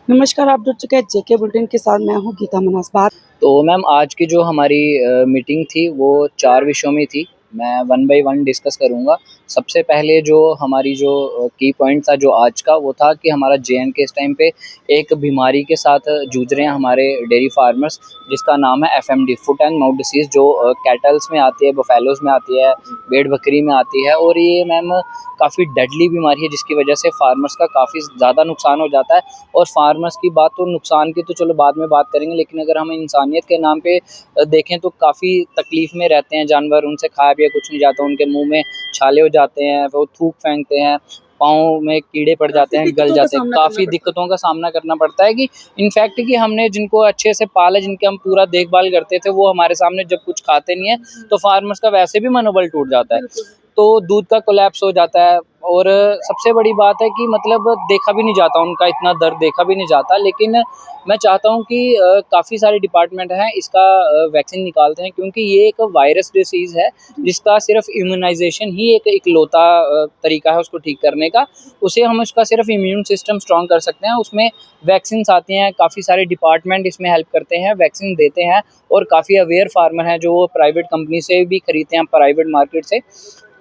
नमस्कार, आप जुड़ चुके हैं जेके बुलेटिन के साथ। मैं हूँ गीता मनास। बात तो मैम आज की जो हमारी मीटिंग थी वो 4 विषयों में थी। मैं वन बाय वन डिस्कस करूँगा। सबसे पहले जो हमारी जो की पॉइंट था जो आज का वो था कि हमारा जे.एंड.के इस टाइम पे एक बीमारी के साथ जूझ रहे हैं हमारे डेयरी फार्मर्स, जिसका नाम है FMD, foot and mouth disease, जो कैटल्स में आती है, बफेलोज़ में आती है, भेड़-बकरी में आती है। और ये मैम काफ़ी डेडली बीमारी है जिसकी वजह से फार्मर्स का काफ़ी ज़्यादा नुकसान हो जाता है। और फार्मर्स की बात तो नुकसान की तो चलो बाद में बात करेंगे, लेकिन अगर हम इंसानियत के नाम पे देखें तो काफ़ी तकलीफ़ में रहते हैं जानवर। उनसे खाया पिया कुछ नहीं जाता, उनके मुंह में छाले हो जाते हैं, वो थूक फेंकते हैं, पाँव में कीड़े पड़ जाते हैं, गल जाते हैं। काफ़ी दिक्कतों का सामना करना पड़ता है कि इनफैक्ट कि हमने जिनको अच्छे से पाला, जिनके हम पूरा देखभाल करते थे, वो हमारे सामने जब कुछ खाते नहीं है तो फार्मर्स का वैसे भी मनोबल टूट जाता है, तो दूध का कोलैप्स हो जाता है। और सबसे बड़ी बात है कि मतलब देखा भी नहीं जाता, उनका इतना दर्द देखा भी नहीं जाता। लेकिन मैं चाहता हूँ कि काफ़ी सारे डिपार्टमेंट हैं इसका वैक्सीन निकालते हैं, क्योंकि ये एक वायरस डिसीज़ है जिसका सिर्फ इम्यूनाइजेशन ही एक इकलौता तरीका है उसको ठीक करने का। उसे हम उसका सिर्फ इम्यून सिस्टम स्ट्रॉन्ग कर सकते हैं। उसमें वैक्सीन्स आती हैं, काफ़ी सारे डिपार्टमेंट इसमें हेल्प करते हैं, वैक्सीन देते हैं। और काफ़ी अवेयर फार्मर हैं जो प्राइवेट कंपनी से भी खरीदते हैं, प्राइवेट मार्केट से।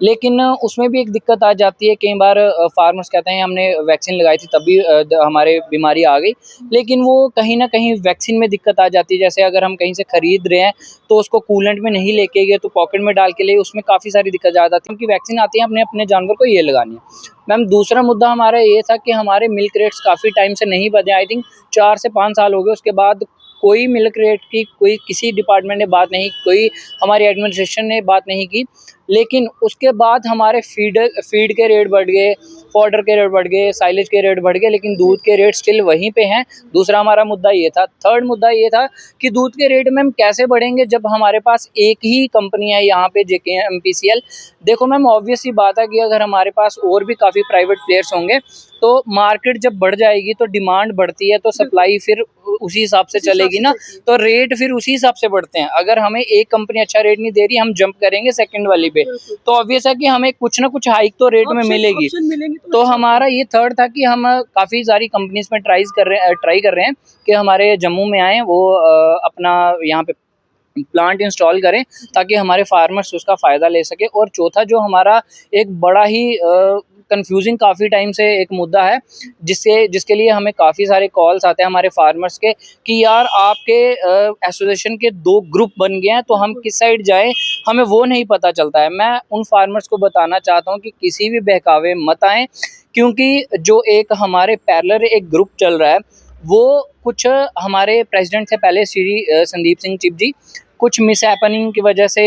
लेकिन उसमें भी एक दिक्कत आ जाती है, कई बार फार्मर्स कहते हैं हमने वैक्सीन लगाई थी तभी हमारे बीमारी आ गई, लेकिन वो कहीं न कहीं वैक्सीन में दिक्कत आ जाती है। जैसे अगर हम कहीं से खरीद रहे हैं तो उसको कूलेंट में नहीं लेके गए तो पॉकेट में डाल के लिए, उसमें काफ़ी सारी दिक्कत आ जाती है, क्योंकि वैक्सीन आती है अपने अपने जानवर को ये लगानी है। मैम दूसरा मुद्दा हमारा ये था कि हमारे मिल्क रेट्स काफ़ी टाइम से नहीं बढ़े, आई थिंक 4 से 5 साल हो गए। उसके बाद कोई मिल्क रेट की कोई किसी डिपार्टमेंट ने बात नहीं, कोई हमारी एडमिनिस्ट्रेशन ने बात नहीं की। लेकिन उसके बाद हमारे फीड के रेट बढ़ गए, फॉडर के रेट बढ़ गए, साइलेज के रेट बढ़ गए, लेकिन दूध के रेट स्टिल वहीं पे हैं। दूसरा हमारा मुद्दा ये था। थर्ड मुद्दा ये था कि दूध के रेट मैम कैसे बढ़ेंगे जब हमारे पास एक ही कंपनी है यहाँ पे, जेकेएमपीसीएल। देखो मैम ऑब्वियस सी बात है कि अगर हमारे पास और भी काफ़ी प्राइवेट प्लेयर्स होंगे तो मार्केट जब बढ़ जाएगी तो डिमांड बढ़ती है, तो सप्लाई फिर उसी हिसाब से चलेगी ना, तो रेट फिर उसी हिसाब से बढ़ते हैं। अगर हमें एक कंपनी अच्छा रेट नहीं दे रही, हम जंप करेंगे सेकंड वाली पे, तो ऑब्वियस है कि हमें कुछ ना कुछ हाइक तो रेट में मिलेगी। तो हमारा ये थर्ड था कि हम काफ़ी सारी कंपनीज में ट्राई कर रहे हैं कि हमारे जम्मू में आए, वो अपना यहाँ पे प्लांट इंस्टॉल करें ताकि हमारे फार्मर्स उसका फ़ायदा ले सके। और चौथा जो हमारा एक बड़ा ही कंफ्यूजिंग काफ़ी टाइम से एक मुद्दा है, जिसके लिए हमें काफ़ी सारे कॉल्स आते हैं हमारे फार्मर्स के कि यार आपके एसोसिएशन के 2 ग्रुप बन गए हैं, तो हम किस साइड जाएं, हमें वो नहीं पता चलता है। मैं उन फार्मर्स को बताना चाहता हूं कि किसी भी बहकावे मत आएँ, क्योंकि जो एक हमारे पैरेलल एक ग्रुप चल रहा है, वो कुछ हमारे प्रेसिडेंट से पहले श्री संदीप सिंह चिप जी, कुछ मिसहैपनिंग की वजह से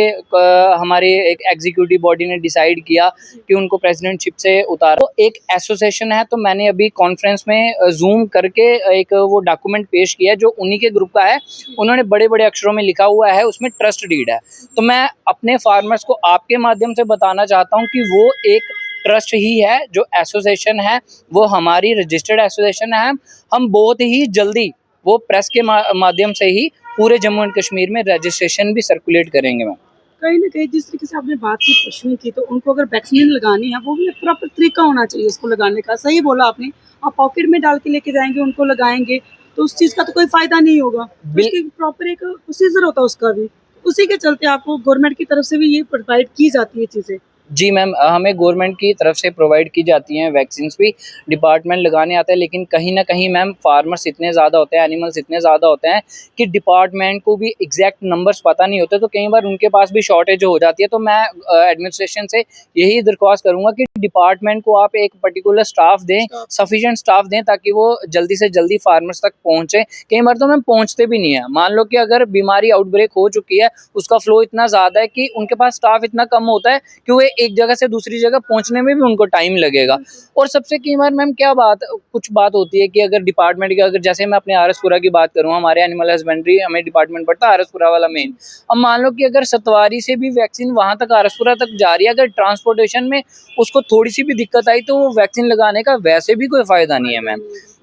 हमारे एक एग्जीक्यूटिव बॉडी ने डिसाइड किया कि उनको प्रेसिडेंटशिप से उतारा। तो एक एसोसिएशन है, तो मैंने अभी कॉन्फ्रेंस में जूम करके एक वो डॉक्यूमेंट पेश किया जो उन्हीं के ग्रुप का है। उन्होंने बड़े बड़े अक्षरों में लिखा हुआ है, उसमें ट्रस्ट डीड है। तो मैं अपने फार्मर्स को आपके माध्यम से बताना चाहता हूँ कि वो एक ट्रस्ट ही है, जो एसोसिएशन है वो हमारी रजिस्टर्ड एसोसिएशन है। हम बहुत ही जल्दी वो प्रेस के माध्यम से ही पूरे जम्मू एंड कश्मीर में रजिस्ट्रेशन भी सर्कुलेट करेंगे मैम। कहीं न कहीं जिस तरीके से आपने बात की पशुओं की, तो उनको अगर वैक्सीन लगानी है, वो भी एक प्रॉपर तरीका होना चाहिए उसको लगाने का। सही बोला आपने। आप पॉकेट में डाल के लेके जाएँगे, उनको लगाएँगे, तो उस चीज़ का तो कोई फ़ायदा नहीं होगा। तो बिल उसकी प्रॉपर एक प्रोसीजर होता है उसका भी। उसी के चलते आपको गवर्नमेंट की तरफ से भी ये प्रोवाइड की जाती है चीज़ें। जी मैम, हमें गवर्नमेंट की तरफ से प्रोवाइड की जाती हैं वैक्सीन्स भी, डिपार्टमेंट लगाने आता है। लेकिन कहीं न कहीं मैम फार्मर्स इतने ज़्यादा होते हैं, एनिमल्स इतने ज़्यादा होते हैं कि डिपार्टमेंट को भी एग्जैक्ट नंबर्स पता नहीं होते, तो कई बार उनके पास भी शॉर्टेज हो जाती है। तो मैं एडमिनिस्ट्रेशन से यही दरख्वास्त करूँगा कि डिपार्टमेंट को आप एक पर्टिकुलर स्टाफ दें, सफिशिएंट स्टाफ दें, ताकि वो जल्दी से जल्दी फार्मर्स तक पहुँचे। कई बार तो मैम पहुँचते भी नहीं है। मान लो कि अगर बीमारी आउटब्रेक हो चुकी है, उसका फ्लो इतना ज़्यादा है कि उनके पास स्टाफ इतना कम होता है कि वो एक जगह से दूसरी जगह पहुंचने में भी उनको टाइम लगेगा। और सबसे कई बार मैम क्या कुछ बात होती है कि अगर डिपार्टमेंट की, अगर जैसे मैं अपने आरएसपुरा की बात करूँ, हमारे एनिमल हस्बेंड्री हमें डिपार्टमेंट पड़ता है आरएसपुरा वाला मेन। अब मान लो कि अगर सतवारी से भी वैक्सीन वहां तक आरएसपुरा तक जा रही है, अगर ट्रांसपोर्टेशन में उसको थोड़ी सी भी दिक्कत आई तो वो वैक्सीन लगाने का वैसे भी कोई फायदा नहीं है मैम।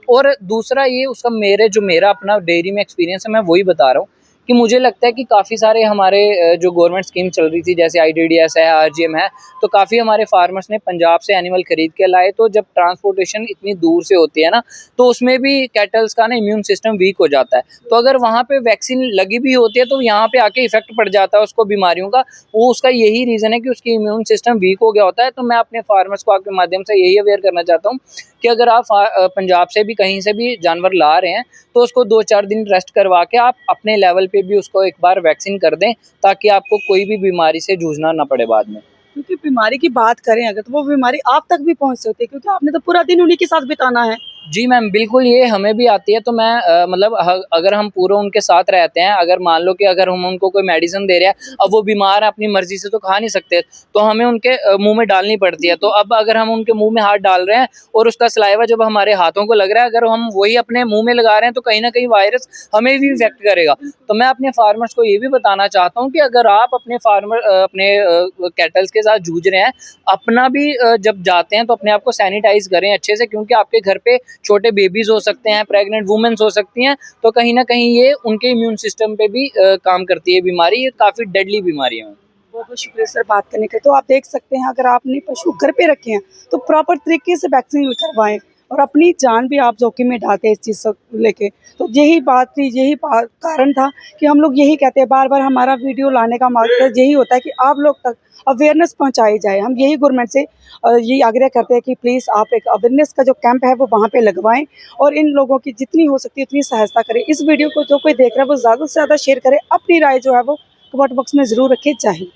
और दूसरा ये उसका मेरा अपना डेयरी में एक्सपीरियंस है, मैं वही बता रहा हूँ कि मुझे लगता है कि काफ़ी सारे हमारे जो गवर्नमेंट स्कीम चल रही थी, जैसे IDDS है, RGM है, तो काफ़ी हमारे फार्मर्स ने पंजाब से एनिमल खरीद के लाए। तो जब ट्रांसपोर्टेशन इतनी दूर से होती है ना, तो उसमें भी कैटल्स का ना इम्यून सिस्टम वीक हो जाता है। तो अगर वहाँ पे वैक्सीन लगी भी होती है तो यहाँ पे आके इफेक्ट पड़ जाता है उसको बीमारियों का। वो उसका यही रीज़न है कि उसकी इम्यून सिस्टम वीक हो गया होता है। तो मैं अपने फार्मर्स को आपके माध्यम से यही अवेयर करना चाहता हूँ कि अगर आप पंजाब से भी कहीं से भी जानवर ला रहे हैं तो उसको 2-4 दिन रेस्ट करवा के आप अपने लेवल पे भी उसको एक बार वैक्सीन कर दें, ताकि आपको कोई भी बीमारी से जूझना ना पड़े बाद में। क्योंकि बीमारी की बात करें अगर, तो वो बीमारी आप तक भी पहुंच सकती है, क्योंकि आपने तो पूरा दिन उन्हीं के साथ बिताना है। जी मैम, बिल्कुल ये हमें भी आती है। तो मैं मतलब अगर हम पूरा उनके साथ रहते हैं, अगर मान लो कि अगर हम उनको कोई मेडिसिन दे रहे हैं, अब वो बीमार है, अपनी मर्जी से तो खा नहीं सकते, तो हमें उनके मुंह में डालनी पड़ती है। तो अब अगर हम उनके मुंह में हाथ डाल रहे हैं और उसका सलाइवा जब हमारे हाथों को लग रहा है, अगर हम वही अपने मुंह में लगा रहे हैं, तो कहीं ना कहीं वायरस हमें भी इफेक्ट करेगा। तो मैं अपने फार्मर्स को ये भी बताना चाहता हूँ कि अगर आप अपने अपने कैटल्स के साथ जूझ रहे हैं, अपना भी जब जाते हैं तो अपने आप को सैनिटाइज करें अच्छे से, क्योंकि आपके घर पे छोटे बेबीज हो सकते हैं, प्रेग्नेंट वुमेन्स हो सकती हैं, तो कहीं ना कहीं ये उनके इम्यून सिस्टम पे भी काम करती है बीमारी। ये काफ़ी डेडली बीमारी है। बहुत बहुत शुक्रिया सर बात करने के लिए। तो आप देख सकते हैं, अगर आपने पशु घर पे रखे हैं तो प्रॉपर तरीके से वैक्सीन करवाएं, और अपनी जान भी आप जोखिम में डालते हैं इस चीज़ से लेके। तो यही बात थी, यही कारण था कि हम लोग यही कहते हैं, बार बार हमारा वीडियो लाने का मकसद यही होता है कि आप लोग तक अवेयरनेस पहुंचाई जाए। हम यही गवर्नमेंट से यही आग्रह करते हैं कि प्लीज़ आप एक अवेयरनेस का जो कैंप है वो वहाँ पे लगवाएं, और इन लोगों की जितनी हो सकती है उतनी सहायता करें। इस वीडियो को जो कोई देख रहा है वो ज़्यादा से ज़्यादा शेयर करें, अपनी राय जो है वो कमेंट बॉक्स में ज़रूर रखें। जय हिंद।